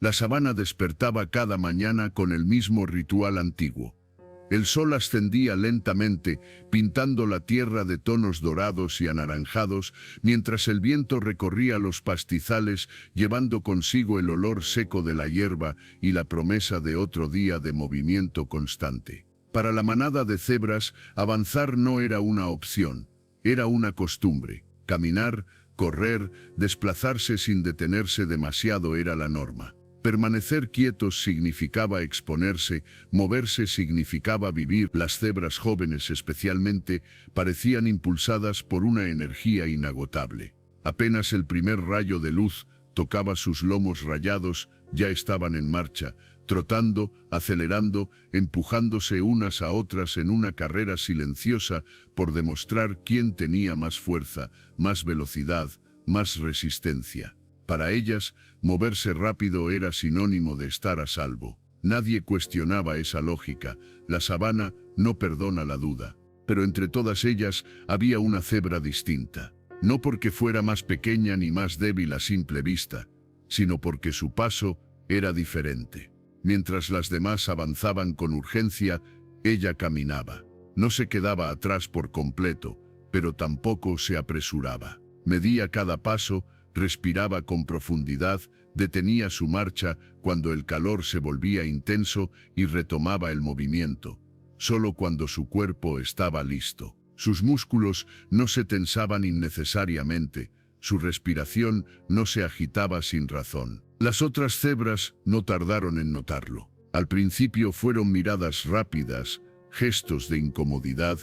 La sabana despertaba cada mañana con el mismo ritual antiguo. El sol ascendía lentamente, pintando la tierra de tonos dorados y anaranjados, mientras el viento recorría los pastizales, llevando consigo el olor seco de la hierba y la promesa de otro día de movimiento constante. Para la manada de cebras, avanzar no era una opción, era una costumbre. Caminar, correr, desplazarse sin detenerse demasiado era la norma. Permanecer quietos significaba exponerse, moverse significaba vivir. Las cebras jóvenes especialmente parecían impulsadas por una energía inagotable. Apenas el primer rayo de luz tocaba sus lomos rayados, ya estaban en marcha, trotando, acelerando, empujándose unas a otras en una carrera silenciosa por demostrar quién tenía más fuerza, más velocidad, más resistencia. Para ellas, moverse rápido era sinónimo de estar a salvo. Nadie cuestionaba esa lógica. La sabana no perdona la duda. Pero entre todas ellas había una cebra distinta. No porque fuera más pequeña ni más débil a simple vista, sino porque su paso era diferente. Mientras las demás avanzaban con urgencia, ella caminaba. No se quedaba atrás por completo, pero tampoco se apresuraba. Medía cada paso, respiraba con profundidad, detenía su marcha cuando el calor se volvía intenso y retomaba el movimiento, solo cuando su cuerpo estaba listo. Sus músculos no se tensaban innecesariamente, su respiración no se agitaba sin razón. Las otras cebras no tardaron en notarlo. Al principio fueron miradas rápidas, gestos de incomodidad,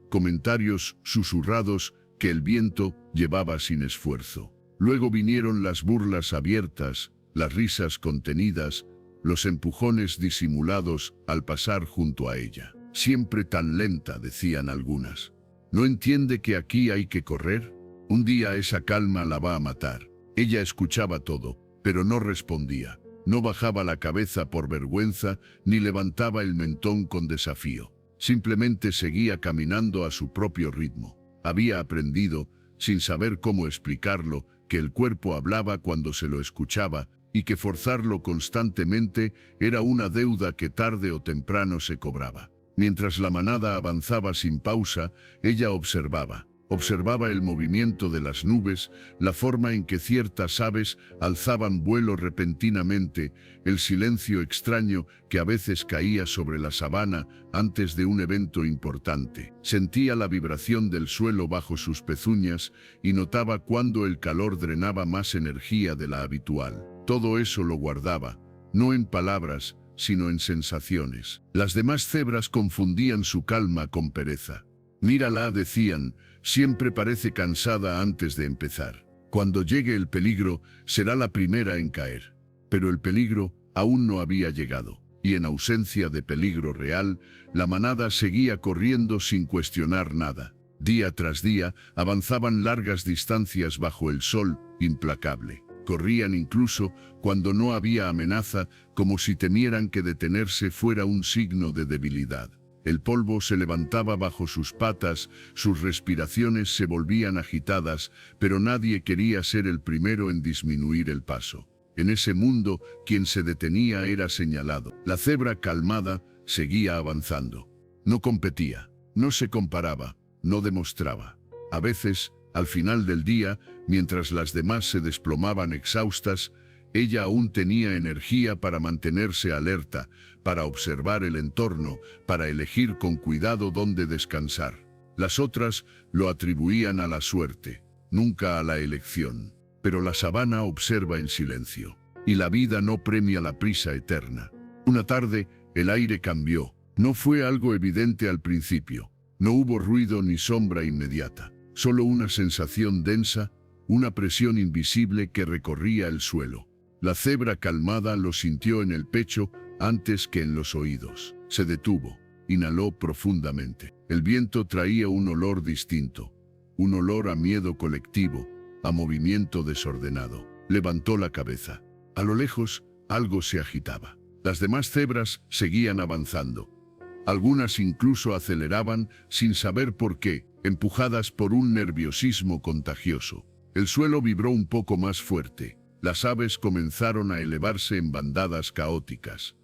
comentarios susurrados que el viento llevaba sin esfuerzo. Luego vinieron las burlas abiertas, las risas contenidas, los empujones disimulados al pasar junto a ella. Siempre tan lenta, decían algunas. ¿No entiende que aquí hay que correr? Un día esa calma la va a matar. Ella escuchaba todo, pero no respondía. No bajaba la cabeza por vergüenza, ni levantaba el mentón con desafío. Simplemente seguía caminando a su propio ritmo. Había aprendido, sin saber cómo explicarlo, que el cuerpo hablaba cuando se lo escuchaba y que forzarlo constantemente era una deuda que tarde o temprano se cobraba. Mientras la manada avanzaba sin pausa, ella observaba el movimiento de las nubes, la forma en que ciertas aves alzaban vuelo repentinamente, el silencio extraño que a veces caía sobre la sabana antes de un evento importante. Sentía la vibración del suelo bajo sus pezuñas y notaba cuando el calor drenaba más energía de la habitual. Todo eso lo guardaba, no en palabras, sino en sensaciones. Las demás cebras confundían su calma con pereza. Mírala, decían, siempre parece cansada antes de empezar. Cuando llegue el peligro, será la primera en caer. Pero el peligro aún no había llegado, y en ausencia de peligro real, la manada seguía corriendo sin cuestionar nada. Día tras día, avanzaban largas distancias bajo el sol implacable. Corrían incluso cuando no había amenaza, como si temieran que detenerse fuera un signo de debilidad. El polvo se levantaba bajo sus patas, sus respiraciones se volvían agitadas, pero nadie quería ser el primero en disminuir el paso. En ese mundo, quien se detenía era señalado. La cebra calmada seguía avanzando. No competía, no se comparaba, no demostraba. A veces, al final del día, mientras las demás se desplomaban exhaustas, ella aún tenía energía para mantenerse alerta, para observar el entorno, para elegir con cuidado dónde descansar. Las otras lo atribuían a la suerte, nunca a la elección. Pero la sabana observa en silencio, y la vida no premia la prisa eterna. Una tarde, el aire cambió. No fue algo evidente al principio. No hubo ruido ni sombra inmediata, solo una sensación densa, una presión invisible que recorría el suelo. La cebra calmada lo sintió en el pecho antes que en los oídos. Se detuvo, inhaló profundamente. El viento traía un olor distinto, un olor a miedo colectivo, a movimiento desordenado. Levantó la cabeza. A lo lejos, algo se agitaba. Las demás cebras seguían avanzando. Algunas incluso aceleraban sin saber por qué, empujadas por un nerviosismo contagioso. El suelo vibró un poco más fuerte. Las aves comenzaron a elevarse en bandadas caóticas.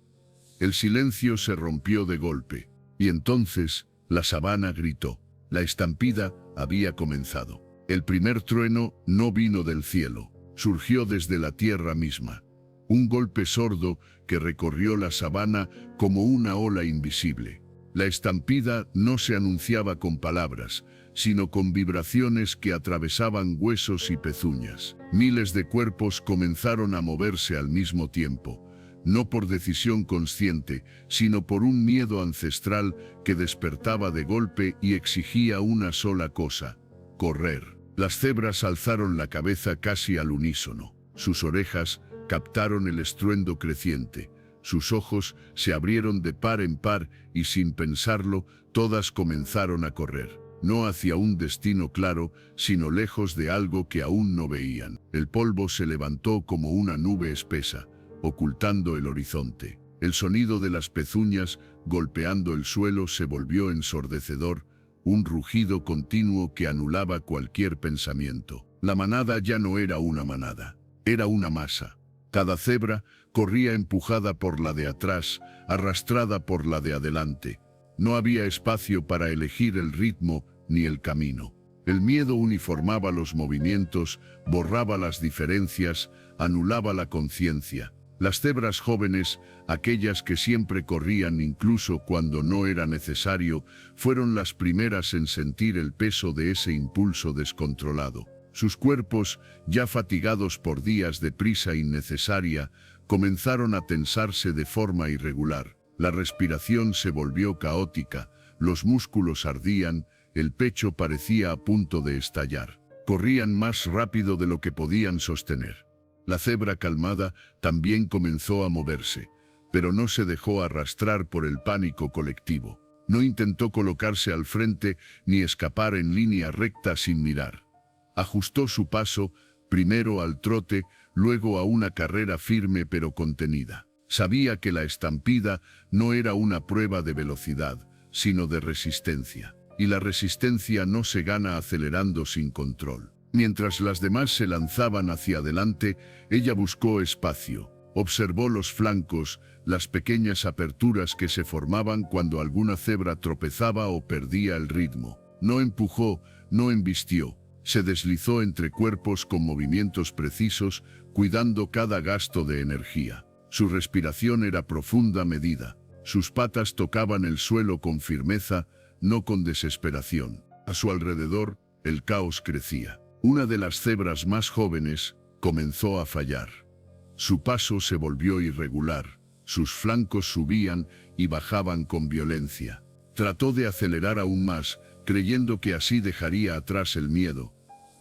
El silencio se rompió de golpe, y entonces la sabana gritó. La estampida había comenzado. El primer trueno no vino del cielo, surgió desde la tierra misma. Un golpe sordo que recorrió la sabana como una ola invisible. La estampida no se anunciaba con palabras, sino con vibraciones que atravesaban huesos y pezuñas. Miles de cuerpos comenzaron a moverse al mismo tiempo, no por decisión consciente, sino por un miedo ancestral que despertaba de golpe y exigía una sola cosa: correr. Las cebras alzaron la cabeza casi al unísono. Sus orejas captaron el estruendo creciente. Sus ojos se abrieron de par en par y sin pensarlo, todas comenzaron a correr. No hacia un destino claro, sino lejos de algo que aún no veían. El polvo se levantó como una nube espesa, ocultando el horizonte. El sonido de las pezuñas golpeando el suelo se volvió ensordecedor, un rugido continuo que anulaba cualquier pensamiento. La manada ya no era una manada, era una masa. Cada cebra corría empujada por la de atrás, arrastrada por la de adelante. No había espacio para elegir el ritmo ni el camino. El miedo uniformaba los movimientos, borraba las diferencias, anulaba la conciencia. Las cebras jóvenes, aquellas que siempre corrían incluso cuando no era necesario, fueron las primeras en sentir el peso de ese impulso descontrolado. Sus cuerpos, ya fatigados por días de prisa innecesaria, comenzaron a tensarse de forma irregular. La respiración se volvió caótica, los músculos ardían, el pecho parecía a punto de estallar. Corrían más rápido de lo que podían sostener. La cebra calmada también comenzó a moverse, pero no se dejó arrastrar por el pánico colectivo. No intentó colocarse al frente ni escapar en línea recta sin mirar. Ajustó su paso, primero al trote, luego a una carrera firme pero contenida. Sabía que la estampida no era una prueba de velocidad, sino de resistencia. Y la resistencia no se gana acelerando sin control. Mientras las demás se lanzaban hacia adelante, ella buscó espacio. Observó los flancos, las pequeñas aperturas que se formaban cuando alguna cebra tropezaba o perdía el ritmo. No empujó, no embistió. Se deslizó entre cuerpos con movimientos precisos, cuidando cada gasto de energía. Su respiración era profunda, medida. Sus patas tocaban el suelo con firmeza, no con desesperación. A su alrededor, el caos crecía. Una de las cebras más jóvenes comenzó a fallar. Su paso se volvió irregular, sus flancos subían y bajaban con violencia. Trató de acelerar aún más, creyendo que así dejaría atrás el miedo,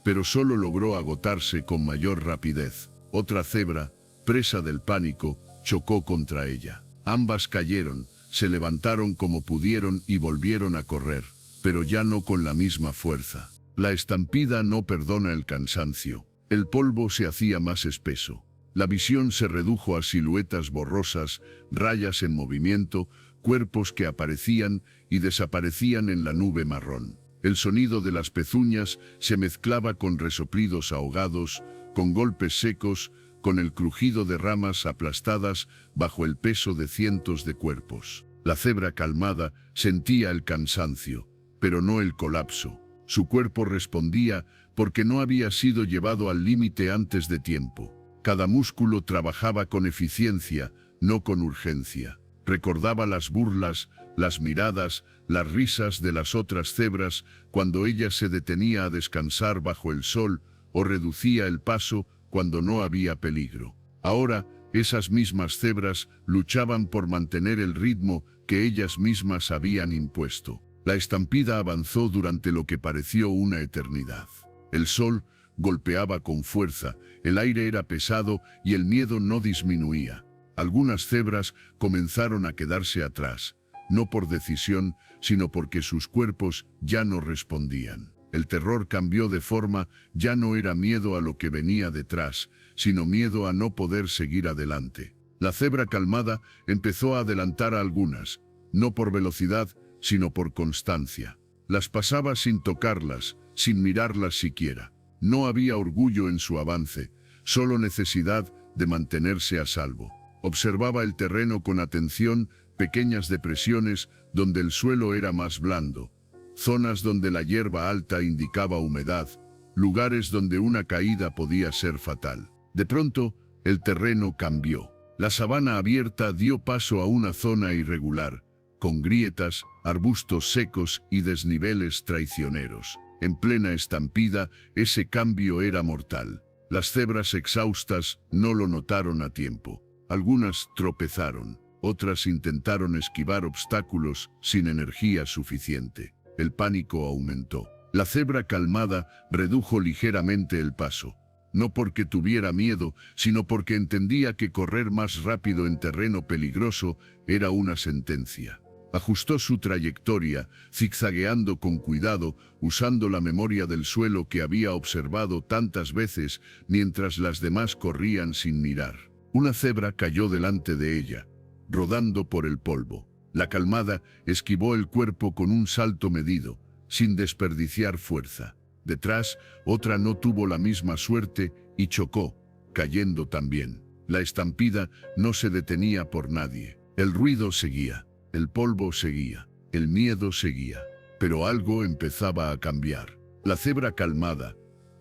pero solo logró agotarse con mayor rapidez. Otra cebra, presa del pánico, chocó contra ella. Ambas cayeron, se levantaron como pudieron y volvieron a correr, pero ya no con la misma fuerza. La estampida no perdona el cansancio. El polvo se hacía más espeso. La visión se redujo a siluetas borrosas, rayas en movimiento, cuerpos que aparecían y desaparecían en la nube marrón. El sonido de las pezuñas se mezclaba con resoplidos ahogados, con golpes secos, con el crujido de ramas aplastadas bajo el peso de cientos de cuerpos. La cebra calmada sentía el cansancio, pero no el colapso. Su cuerpo respondía porque no había sido llevado al límite antes de tiempo. Cada músculo trabajaba con eficiencia, no con urgencia. Recordaba las burlas, las miradas, las risas de las otras cebras cuando ella se detenía a descansar bajo el sol o reducía el paso cuando no había peligro. Ahora, esas mismas cebras luchaban por mantener el ritmo que ellas mismas habían impuesto. La estampida avanzó durante lo que pareció una eternidad. El sol golpeaba con fuerza, el aire era pesado y el miedo no disminuía. Algunas cebras comenzaron a quedarse atrás, no por decisión, sino porque sus cuerpos ya no respondían. El terror cambió de forma, ya no era miedo a lo que venía detrás, sino miedo a no poder seguir adelante. La cebra calmada empezó a adelantar a algunas, no por velocidad, sino por constancia. Las pasaba sin tocarlas, sin mirarlas siquiera. No había orgullo en su avance, solo necesidad de mantenerse a salvo. Observaba el terreno con atención, pequeñas depresiones donde el suelo era más blando, zonas donde la hierba alta indicaba humedad, lugares donde una caída podía ser fatal. De pronto, el terreno cambió. La sabana abierta dio paso a una zona irregular, con grietas, arbustos secos y desniveles traicioneros. En plena estampida, ese cambio era mortal. Las cebras exhaustas no lo notaron a tiempo. Algunas tropezaron, otras intentaron esquivar obstáculos sin energía suficiente. El pánico aumentó. La cebra calmada redujo ligeramente el paso. No porque tuviera miedo, sino porque entendía que correr más rápido en terreno peligroso era una sentencia. Ajustó su trayectoria, zigzagueando con cuidado, usando la memoria del suelo que había observado tantas veces mientras las demás corrían sin mirar. Una cebra cayó delante de ella, rodando por el polvo. La calmada esquivó el cuerpo con un salto medido, sin desperdiciar fuerza. Detrás, otra no tuvo la misma suerte y chocó, cayendo también. La estampida no se detenía por nadie. El ruido seguía, el polvo seguía, el miedo seguía. Pero algo empezaba a cambiar. La cebra calmada,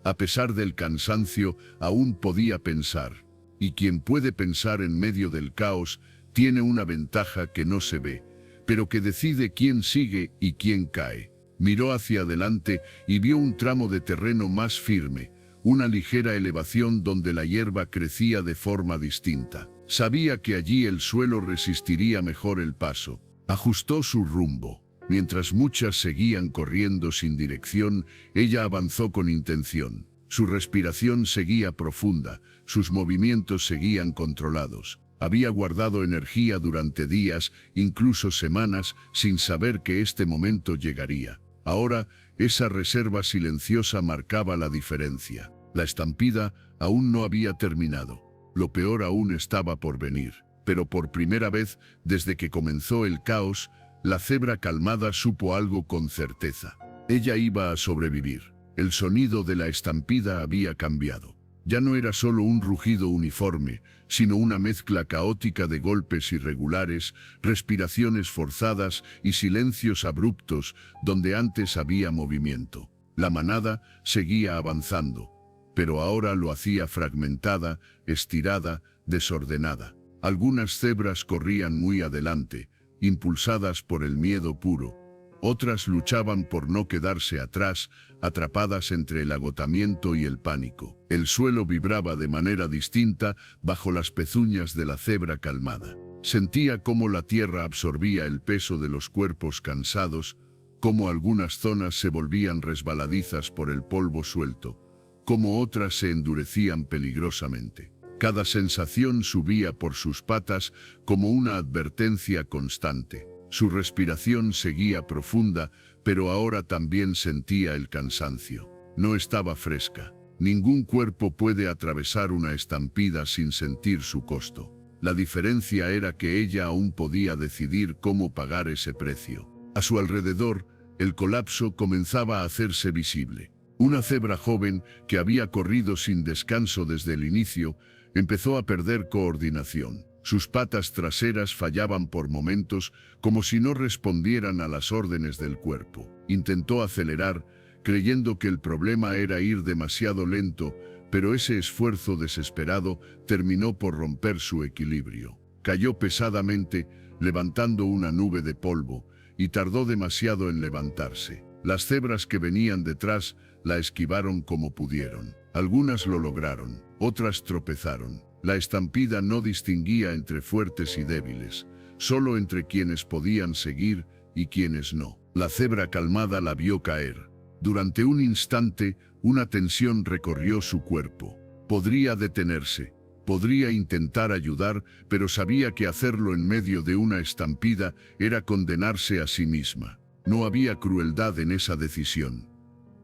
a pesar del cansancio, aún podía pensar. Y quien puede pensar en medio del caos tiene una ventaja que no se ve, pero que decide quién sigue y quién cae. Miró hacia adelante y vio un tramo de terreno más firme, una ligera elevación donde la hierba crecía de forma distinta. Sabía que allí el suelo resistiría mejor el paso. Ajustó su rumbo. Mientras muchas seguían corriendo sin dirección, ella avanzó con intención. Su respiración seguía profunda, sus movimientos seguían controlados. Había guardado energía durante días, incluso semanas, sin saber que este momento llegaría. Ahora, esa reserva silenciosa marcaba la diferencia. La estampida aún no había terminado. Lo peor aún estaba por venir. Pero por primera vez, desde que comenzó el caos, la cebra calmada supo algo con certeza. Ella iba a sobrevivir. El sonido de la estampida había cambiado. Ya no era solo un rugido uniforme, sino una mezcla caótica de golpes irregulares, respiraciones forzadas y silencios abruptos donde antes había movimiento. La manada seguía avanzando, pero ahora lo hacía fragmentada, estirada, desordenada. Algunas cebras corrían muy adelante, impulsadas por el miedo puro. Otras luchaban por no quedarse atrás, atrapadas entre el agotamiento y el pánico. El suelo vibraba de manera distinta bajo las pezuñas de la cebra calmada. Sentía cómo la tierra absorbía el peso de los cuerpos cansados, cómo algunas zonas se volvían resbaladizas por el polvo suelto, cómo otras se endurecían peligrosamente. Cada sensación subía por sus patas como una advertencia constante. Su respiración seguía profunda, pero ahora también sentía el cansancio. No estaba fresca. Ningún cuerpo puede atravesar una estampida sin sentir su costo. La diferencia era que ella aún podía decidir cómo pagar ese precio. A su alrededor, el colapso comenzaba a hacerse visible. Una cebra joven, que había corrido sin descanso desde el inicio, empezó a perder coordinación. Sus patas traseras fallaban por momentos, como si no respondieran a las órdenes del cuerpo. Intentó acelerar, creyendo que el problema era ir demasiado lento, pero ese esfuerzo desesperado terminó por romper su equilibrio. Cayó pesadamente, levantando una nube de polvo, y tardó demasiado en levantarse. Las cebras que venían detrás la esquivaron como pudieron. Algunas lo lograron, otras tropezaron. La estampida no distinguía entre fuertes y débiles, solo entre quienes podían seguir y quienes no. La cebra calmada la vio caer. Durante un instante, una tensión recorrió su cuerpo. Podría detenerse, podría intentar ayudar, pero sabía que hacerlo en medio de una estampida era condenarse a sí misma. No había crueldad en esa decisión.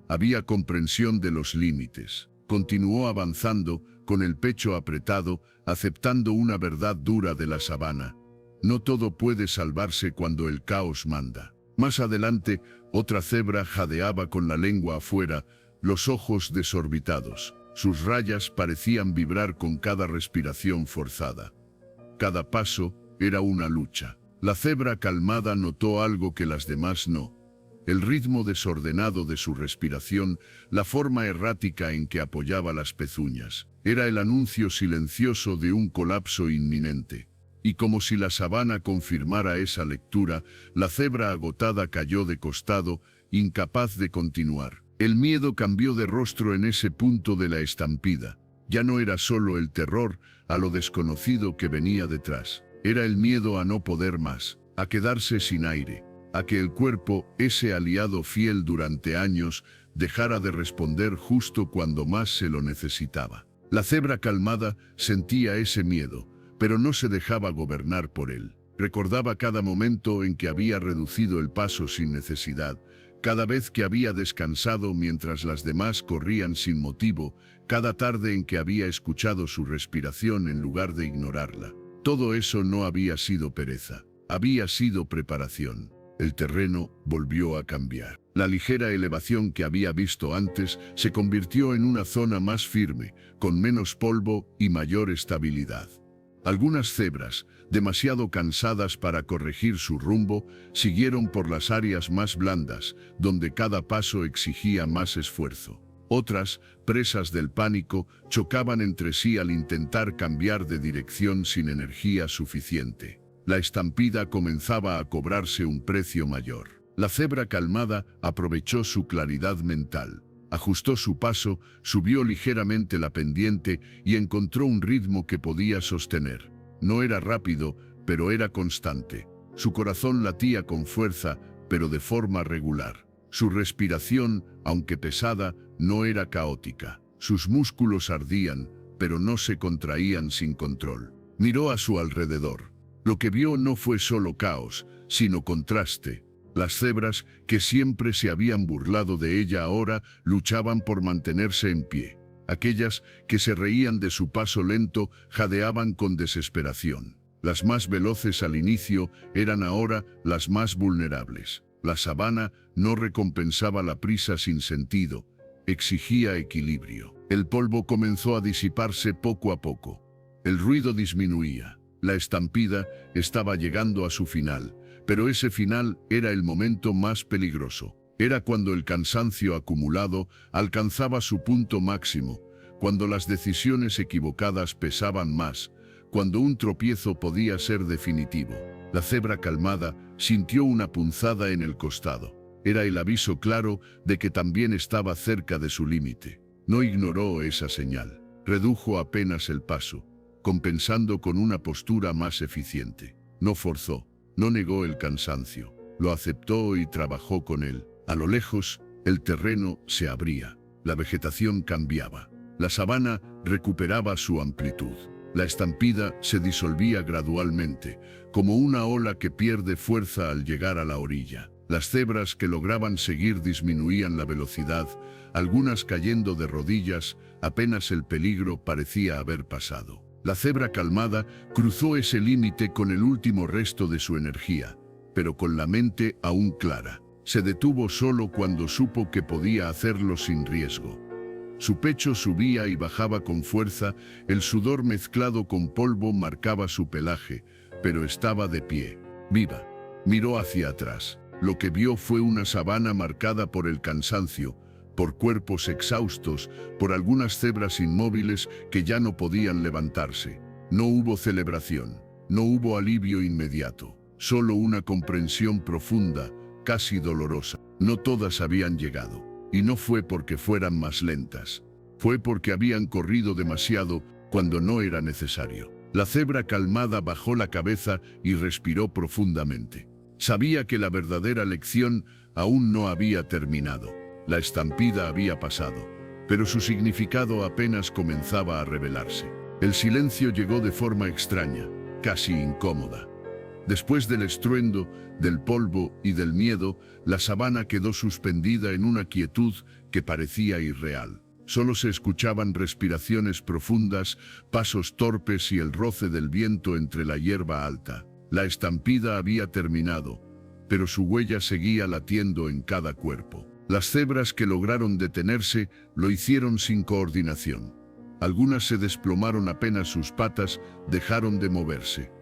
Había comprensión de los límites. Continuó avanzando, con el pecho apretado, aceptando una verdad dura de la sabana. No todo puede salvarse cuando el caos manda. Más adelante, otra cebra jadeaba con la lengua afuera, los ojos desorbitados. Sus rayas parecían vibrar con cada respiración forzada. Cada paso era una lucha. La cebra calmada notó algo que las demás no. El ritmo desordenado de su respiración, la forma errática en que apoyaba las pezuñas. Era el anuncio silencioso de un colapso inminente. Y como si la sabana confirmara esa lectura, la cebra agotada cayó de costado, incapaz de continuar. El miedo cambió de rostro en ese punto de la estampida. Ya no era solo el terror a lo desconocido que venía detrás. Era el miedo a no poder más, a quedarse sin aire, a que el cuerpo, ese aliado fiel durante años, dejara de responder justo cuando más se lo necesitaba. La cebra calmada sentía ese miedo, pero no se dejaba gobernar por él. Recordaba cada momento en que había reducido el paso sin necesidad, cada vez que había descansado mientras las demás corrían sin motivo, cada tarde en que había escuchado su respiración en lugar de ignorarla. Todo eso no había sido pereza, había sido preparación. El terreno volvió a cambiar. La ligera elevación que había visto antes se convirtió en una zona más firme, con menos polvo y mayor estabilidad. Algunas cebras, demasiado cansadas para corregir su rumbo, siguieron por las áreas más blandas, donde cada paso exigía más esfuerzo. Otras, presas del pánico, chocaban entre sí al intentar cambiar de dirección sin energía suficiente. La estampida comenzaba a cobrarse un precio mayor. La cebra calmada aprovechó su claridad mental. Ajustó su paso, subió ligeramente la pendiente y encontró un ritmo que podía sostener. No era rápido, pero era constante. Su corazón latía con fuerza, pero de forma regular. Su respiración, aunque pesada, no era caótica. Sus músculos ardían, pero no se contraían sin control. Miró a su alrededor. Lo que vio no fue solo caos, sino contraste. Las cebras, que siempre se habían burlado de ella ahora, luchaban por mantenerse en pie. Aquellas que se reían de su paso lento, jadeaban con desesperación. Las más veloces al inicio eran ahora las más vulnerables. La sabana no recompensaba la prisa sin sentido, exigía equilibrio. El polvo comenzó a disiparse poco a poco. El ruido disminuía. La estampida estaba llegando a su final. Pero ese final era el momento más peligroso. Era cuando el cansancio acumulado alcanzaba su punto máximo, cuando las decisiones equivocadas pesaban más, cuando un tropiezo podía ser definitivo. La cebra calmada sintió una punzada en el costado. Era el aviso claro de que también estaba cerca de su límite. No ignoró esa señal. Redujo apenas el paso, compensando con una postura más eficiente. No forzó. No negó el cansancio, lo aceptó y trabajó con él. A lo lejos, el terreno se abría, la vegetación cambiaba, la sabana recuperaba su amplitud. La estampida se disolvía gradualmente, como una ola que pierde fuerza al llegar a la orilla. Las cebras que lograban seguir disminuían la velocidad, algunas cayendo de rodillas, apenas el peligro parecía haber pasado. La cebra calmada cruzó ese límite con el último resto de su energía, pero con la mente aún clara. Se detuvo solo cuando supo que podía hacerlo sin riesgo. Su pecho subía y bajaba con fuerza, el sudor mezclado con polvo marcaba su pelaje, pero estaba de pie, viva. Miró hacia atrás. Lo que vio fue una sabana marcada por el cansancio, por cuerpos exhaustos, por algunas cebras inmóviles que ya no podían levantarse. No hubo celebración, no hubo alivio inmediato, solo una comprensión profunda, casi dolorosa. No todas habían llegado, y no fue porque fueran más lentas. Fue porque habían corrido demasiado cuando no era necesario. La cebra calmada bajó la cabeza y respiró profundamente. Sabía que la verdadera lección aún no había terminado. La estampida había pasado, pero su significado apenas comenzaba a revelarse. El silencio llegó de forma extraña, casi incómoda. Después del estruendo, del polvo y del miedo, la sabana quedó suspendida en una quietud que parecía irreal. Solo se escuchaban respiraciones profundas, pasos torpes y el roce del viento entre la hierba alta. La estampida había terminado, pero su huella seguía latiendo en cada cuerpo. Las cebras que lograron detenerse lo hicieron sin coordinación. Algunas se desplomaron apenas sus patas dejaron de moverse.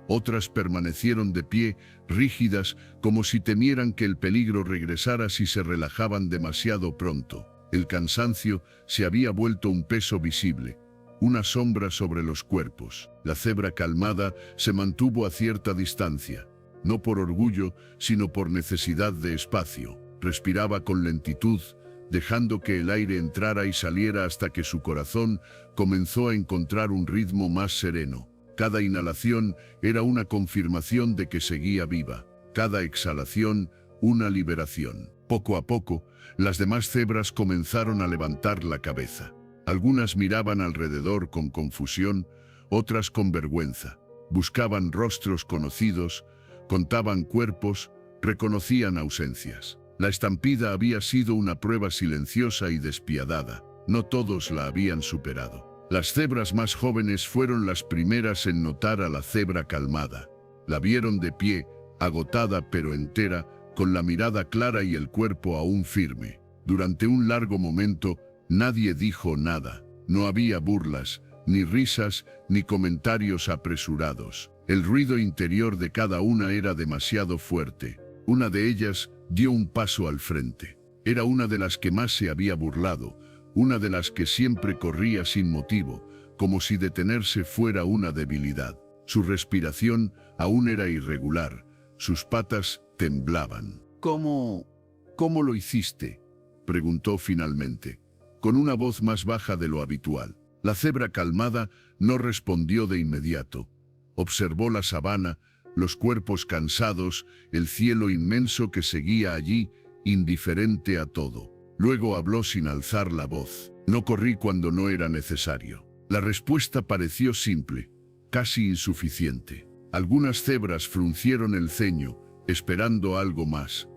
Otras permanecieron de pie, rígidas, como si temieran que el peligro regresara si se relajaban demasiado pronto. El cansancio se había vuelto un peso visible, una sombra sobre los cuerpos. La cebra calmada se mantuvo a cierta distancia, no por orgullo, sino por necesidad de espacio. Respiraba con lentitud, dejando que el aire entrara y saliera hasta que su corazón comenzó a encontrar un ritmo más sereno. Cada inhalación era una confirmación de que seguía viva. Cada exhalación, una liberación. Poco a poco, las demás cebras comenzaron a levantar la cabeza. Algunas miraban alrededor con confusión, otras con vergüenza. Buscaban rostros conocidos, contaban cuerpos, reconocían ausencias. La estampida había sido una prueba silenciosa y despiadada. No todos la habían superado. Las cebras más jóvenes fueron las primeras en notar a la cebra calmada. La vieron de pie, agotada pero entera, con la mirada clara y el cuerpo aún firme. Durante un largo momento, nadie dijo nada. No había burlas, ni risas, ni comentarios apresurados. El ruido interior de cada una era demasiado fuerte. Una de ellas dio un paso al frente. Era una de las que más se había burlado, una de las que siempre corría sin motivo, como si detenerse fuera una debilidad. Su respiración aún era irregular, sus patas temblaban. ¿Cómo lo hiciste?, preguntó finalmente, con una voz más baja de lo habitual. La cebra calmada no respondió de inmediato. Observó la sabana, los cuerpos cansados, el cielo inmenso que seguía allí, indiferente a todo. Luego habló sin alzar la voz. No corrí cuando no era necesario. La respuesta pareció simple, casi insuficiente. Algunas cebras fruncieron el ceño, esperando algo más.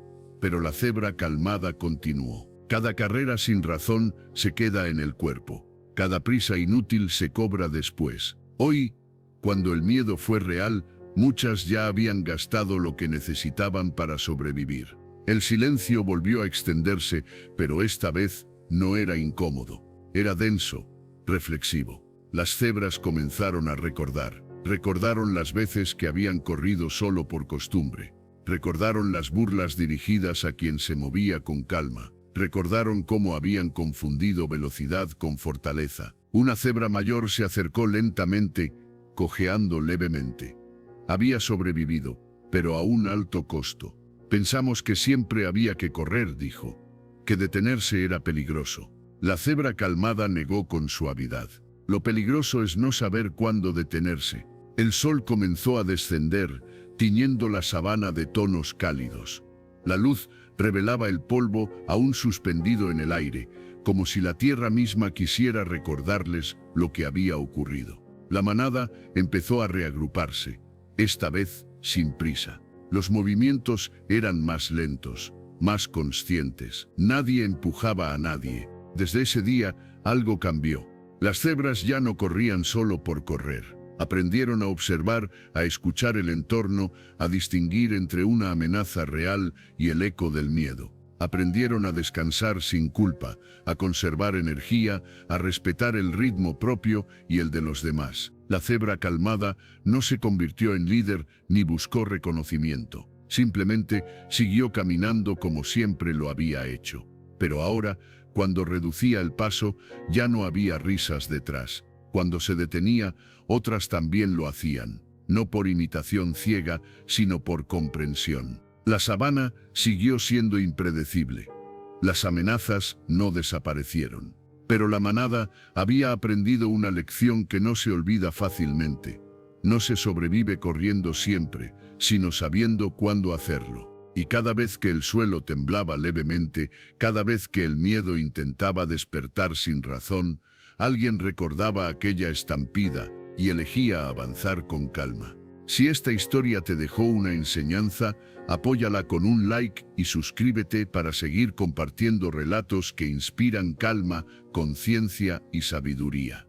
Pero la cebra calmada continuó. Cada carrera sin razón se queda en el cuerpo. Cada prisa inútil se cobra después. Hoy, cuando el miedo fue real, muchas ya habían gastado lo que necesitaban para sobrevivir. El silencio volvió a extenderse, pero esta vez no era incómodo. Era denso, reflexivo. Las cebras comenzaron a recordar. Recordaron las veces que habían corrido solo por costumbre. Recordaron las burlas dirigidas a quien se movía con calma. Recordaron cómo habían confundido velocidad con fortaleza. Una cebra mayor se acercó lentamente, cojeando levemente. Había sobrevivido, pero a un alto costo. Pensamos que siempre había que correr, dijo. Que detenerse era peligroso. La cebra calmada negó con suavidad. Lo peligroso es no saber cuándo detenerse. El sol comenzó a descender, tiñendo la sabana de tonos cálidos. La luz revelaba el polvo aún suspendido en el aire, como si la tierra misma quisiera recordarles lo que había ocurrido. La manada empezó a reagruparse, esta vez sin prisa. Los movimientos eran más lentos, más conscientes. Nadie empujaba a nadie. Desde ese día, algo cambió. Las cebras ya no corrían solo por correr. Aprendieron a observar, a escuchar el entorno, a distinguir entre una amenaza real y el eco del miedo. Aprendieron a descansar sin culpa, a conservar energía, a respetar el ritmo propio y el de los demás. La cebra calmada no se convirtió en líder ni buscó reconocimiento. Simplemente siguió caminando como siempre lo había hecho. Pero ahora, cuando reducía el paso, ya no había risas detrás. Cuando se detenía, otras también lo hacían, no por imitación ciega, sino por comprensión. La sabana siguió siendo impredecible. Las amenazas no desaparecieron. Pero la manada había aprendido una lección que no se olvida fácilmente. No se sobrevive corriendo siempre, sino sabiendo cuándo hacerlo. Y cada vez que el suelo temblaba levemente, cada vez que el miedo intentaba despertar sin razón, alguien recordaba aquella estampida y elegía avanzar con calma. Si esta historia te dejó una enseñanza, apóyala con un like y suscríbete para seguir compartiendo relatos que inspiran calma, conciencia y sabiduría.